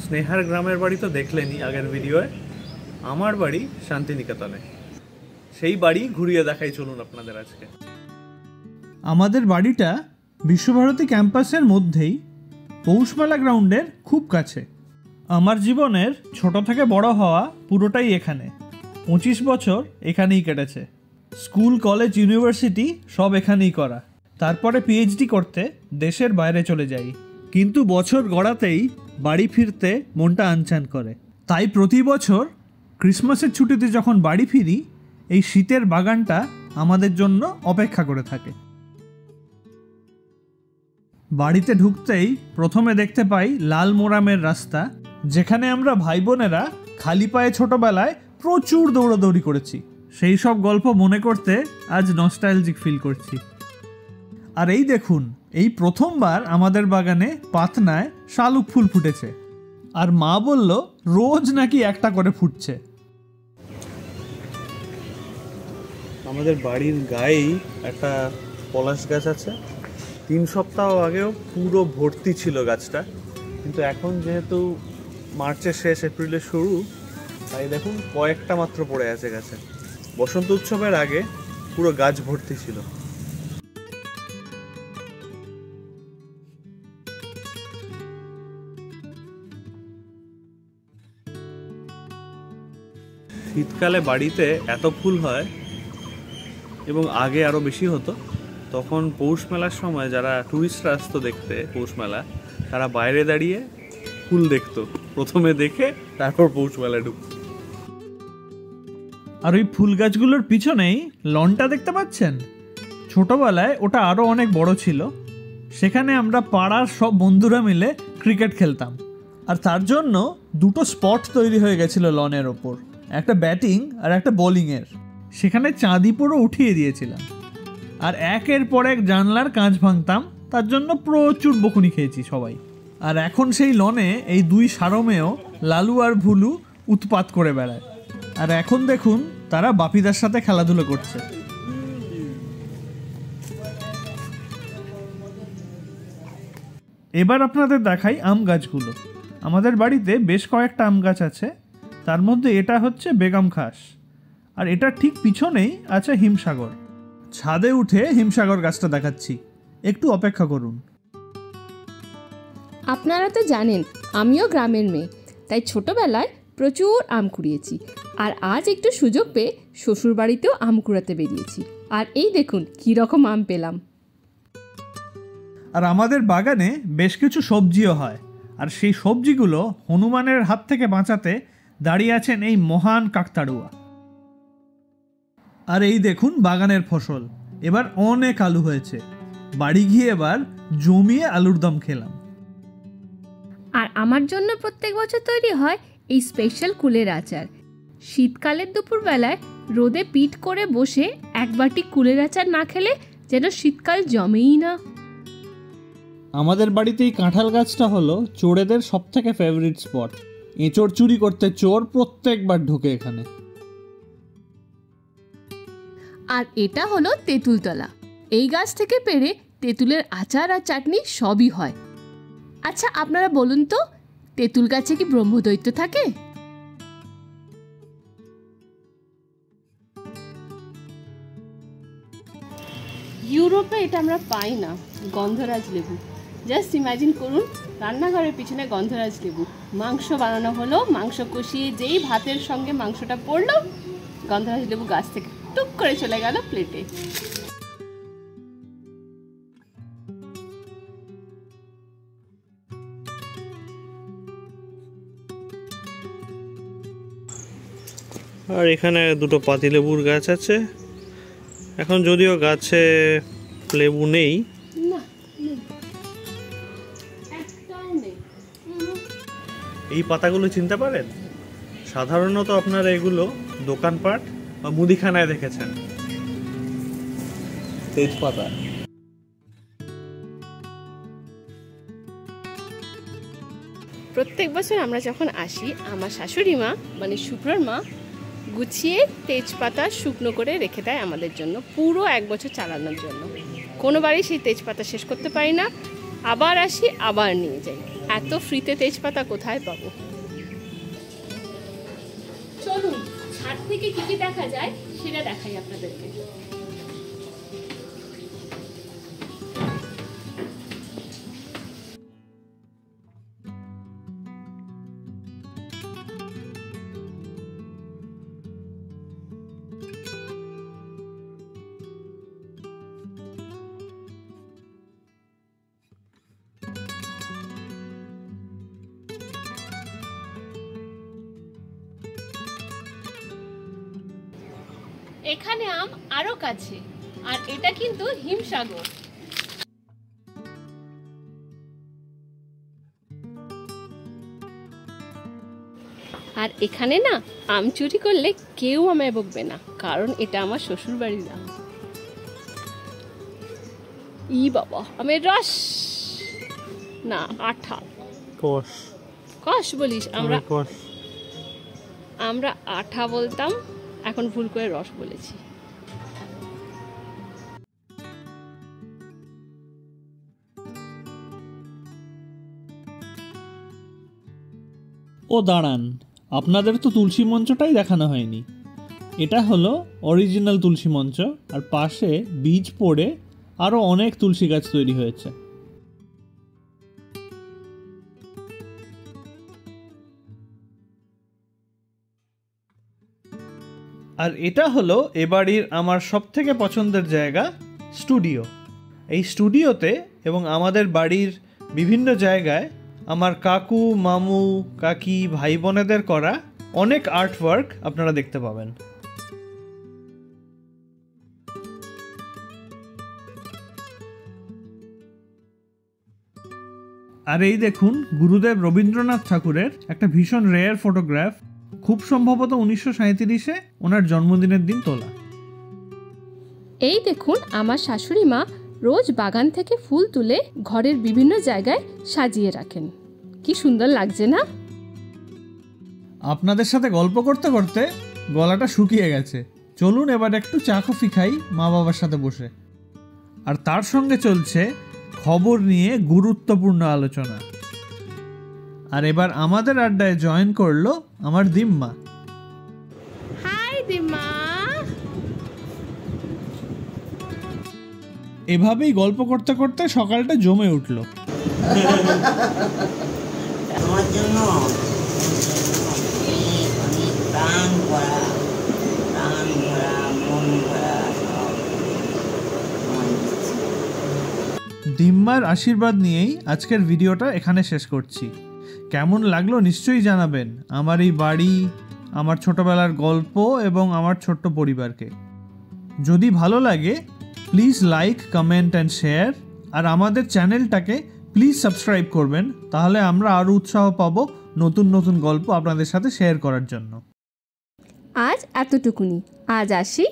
স্নেহার গ্রামের বাড়ি তো দেখলেনই আগের ভিডিওয়ে। আমার বাড়ি শান্তিনিকেতনে, সেই বাড়ি ঘুরিয়ে দেখাই চলুন আপনাদের আজকে। আমাদের বাড়িটা বিশ্বভারতী ক্যাম্পাসের মধ্যেই, পৌষমেলা গ্রাউন্ডের খুব কাছে। আমার জীবনের ছোট থেকে বড় হওয়া পুরোটাই এখানে। 25 বছর এখানেই কেটেছে। স্কুল, কলেজ, ইউনিভার্সিটি সব এখানেই করা। তারপরে পিএইচডি করতে দেশের বাইরে চলে যাই, কিন্তু বছর গড়াতেই বাড়ি ফিরতে মনটা আনচান করে। তাই প্রতি বছর ক্রিসমাসের ছুটিতে যখন বাড়ি ফিরি, এই শীতের বাগানটা আমাদের জন্য অপেক্ষা করে থাকে। বাড়িতে ঢুকতেই প্রথমে দেখতে পাই লাল মোরামের রাস্তা, যেখানে আমরা ভাই বোনেরা খালি পায়ে ছোটবেলায় প্রচুর দৌড়াদৌড়ি করেছি। সেই সব গল্প মনে করতে আজ নস্টালজিক ফিল করছি। আর এই দেখুন, এই প্রথমবার আমাদের বাগানে পাতনায় শালুক ফুল ফুটেছে। আর মা বলল রোজ নাকি একটা করে ফুটছে। আমাদের বাড়ির গায়েই একটা পলাশ গাছ আছে। 3 সপ্তাহ আগেও পুরো ভর্তি ছিল গাছটা, কিন্তু এখন যেহেতু মার্চের শেষ, এপ্রিলের শুরু, তাই দেখুন কয়েকটা মাত্র পড়ে আছে গাছে। বসন্ত উৎসবের আগে পুরো গাছ ভর্তি ছিল। শীতকালে বাড়িতে এত ফুল হয়, এবং আগে আরও বেশি হতো। তখন পৌষ মেলার সময় যারা টুরিস্টরা আসতো দেখতে পৌষ মেলা, তারা বাইরে দাঁড়িয়ে ফুল দেখতো, প্রথমে দেখে তারপর পৌষ মেলা ঢুকতো। আর ওই ফুল গাছগুলোর পিছনেই লনটা দেখতে পাচ্ছেন। ছোটবেলায় ওটা আরও অনেক বড় ছিল। সেখানে আমরা পাড়ার সব বন্ধুরা মিলে ক্রিকেট খেলতাম। আর তার জন্য 2টো স্পট তৈরি হয়ে গেছিল লনের ওপর, একটা ব্যাটিং আর একটা বোলিংয়ের। সেখানে চাঁদি পুরো উঠিয়ে দিয়েছিলাম। আর একের পর এক জানলার কাঁচ ভাঙতাম, তার জন্য প্রচুর বকুনি খেয়েছি সবাই। আর এখন সেই লনে এই 2 সারমেয় লালু আর ভুলু উৎপাত করে বেড়ায়। আর এখন দেখুন তারা বাপিদার সাথে খেলাধুলো করছে। এবার আপনাদের দেখাই আম গাছগুলো। আমাদের বাড়িতে বেশ কয়েকটা আম গাছ আছে, তার মধ্যে এটা হচ্ছে বেগম খাস। আর এটার ঠিক পিছনেই আছে হিমসাগর। ছাদে উঠে হিমসাগর গাছটা দেখাচ্ছি, একটু অপেক্ষা করুন। আপনারা তো জানেন আমিও গ্রামের মেয়ে, তাই ছোটবেলায় প্রচুর আম কুড়িয়েছি। আর আজ একটু সুযোগ পেয়ে শ্বশুর বাড়িতেও আম কুড়াতে বেরিয়েছি। আর এই দেখুন কী রকম আম পেলাম। আর আমাদের বাগানে বেশ কিছু সবজিও হয়, আর সেই সবজিগুলো হনুমানের হাত থেকে বাঁচাতে দাঁড়িয়ে আছেন এই মহান কাকতাড়ুয়া। আর এই দেখুন বাগানের ফসল, এবার অনেক আলু হয়েছে। বাড়ি গিয়ে এবার জমিয়ে আলুর দম খেলাম। আর আমার জন্য প্রত্যেক বছর তৈরি হয় এই স্পেশাল কুলের আচার। শীতকালের দুপুরবেলায় রোদে পিঠ করে বসে এক বাটি কুলের আচার না খেলে যেন শীতকাল জমেই না। আমাদের বাড়িতে এই কাঁঠাল গাছটা হলো চোরেদের সব থেকে ফেভারিট স্পট। এঁচড় চুরি করতে চোর প্রত্যেকবার ঢোকে এখানে। আর এটা হলো তেঁতুলতলা। এই গাছ থেকে পেড়ে তেঁতুলের আচার আর চাটনি সবই হয়। আচ্ছা আপনারা বলুন তো, তেঁতুল গাছে কি ব্রহ্মদৈত্য থাকে? ইউরোপে এটা আমরা পাই না, গন্ধরাজ লেবু। জাস্ট ইমাজিন করুন, রান্নাঘরের পিছনে গন্ধরাজ লেবু। মাংস বানানো হলো, মাংস কষিয়ে যেই ভাতের সঙ্গে মাংসটা পড়লো, গন্ধরাজ লেবু গাছ থেকে টুক করে চলে গেল প্লেটে। আর এখানে 2টো পাতিলেবুর গাছ আছে। এখন যদিও গাছে লেবু নেই, এই পাতাগুলো চিনতে পারেন? সাধারণত আপনারা এগুলো দোকানপাট বা মুদিখানায় দেখেছেন। তেজপাতা। প্রত্যেক বছর আমরা যখন আসি, আমার শাশুড়ি মা মানে শুভ্রর মা গুছিয়ে তেজপাতা শুকনো করে রেখে দেয় আমাদের জন্য, পুরো 1 বছর চালানোর জন্য। কোনোবারই সেই তেজপাতা শেষ করতে পারি না, আবার আসি আবার নিয়ে যাই। এত ফ্রিতে তেজপাতা কোথায় পাবো। চলুন ছাদ থেকে কি কি দেখা যায় সেটা দেখাই আপনাদেরকে। এখানে আম আরো কাছে, আর এটা কিন্তু হিমসাগর। আর এখানে না আম চুরি করলে কেউ আমায় বকবে না, কারণ এটা আমার শ্বশুর বাড়ির আম। ই বাবা, আমের রস না আঠা। কষ কষ বলিস? আমরা আঠা বলতাম, এখন ভুল করে রস বলেছি। ও দাঁড়ান, আপনাদের তো তুলসী মঞ্চটাই দেখানো হয়নি। এটা হলো অরিজিনাল তুলসী মঞ্চ, আর পাশে বীজ পড়ে আরও অনেক তুলসী গাছ তৈরি হয়েছে। আর এটা হলো এ বাড়ির আমার সবথেকে পছন্দের জায়গা, স্টুডিও। এই স্টুডিওতে এবং আমাদের বাড়ির বিভিন্ন জায়গায় আমার কাকু, মামু, কাকি, ভাই বোনেদের করা অনেক আর্টওয়ার্ক আপনারা দেখতে পাবেন। আর এই দেখুন, গুরুদেব রবীন্দ্রনাথ ঠাকুরের একটা ভীষণ রেয়ার ফটোগ্রাফ, খুব সম্ভবত 1937-এ ওনার জন্মদিনের দিন তোলা। এই দেখুন, আমার শাশুড়ি মা রোজ বাগান থেকে ফুল তুলে ঘরের বিভিন্ন জায়গায় সাজিয়ে রাখেন। কি সুন্দর লাগছে না? আপনাদের সাথে গল্প করতে করতে গলাটা শুকিয়ে গেছে। চলুন এবার একটু চা কফি খাই মা বাবার সাথে বসে। আর তার সঙ্গে চলছে খবর নিয়ে গুরুত্বপূর্ণ আলোচনা। আর এবার আমাদের আড্ডায় জয়েন করলো আমার দিম্মা। হাই দিম্মা। এভাবেই গল্প করতে করতে সকালটা জমে উঠলো। আমার জন্য আমি প্রাণ ভরা মন ভরা দিম্মার আশীর্বাদ নিয়েই আজকের ভিডিওটা এখানে শেষ করছি। কেমন লাগলো নিশ্চয়ই জানাবেন আমার এই বাড়ি, আমার ছোটবেলার গল্প এবং আমার ছোট্ট পরিবারকে। যদি ভালো লাগে please like, comment and share. আর আমাদের চ্যানেলটাকে প্লিজ সাবস্ক্রাইব করবেন, তাহলে আমরা আরও উৎসাহ পাবো নতুন নতুন গল্প আপনাদের সাথে শেয়ার করার জন্য। আজ এতটুকুনি, আজ আসি।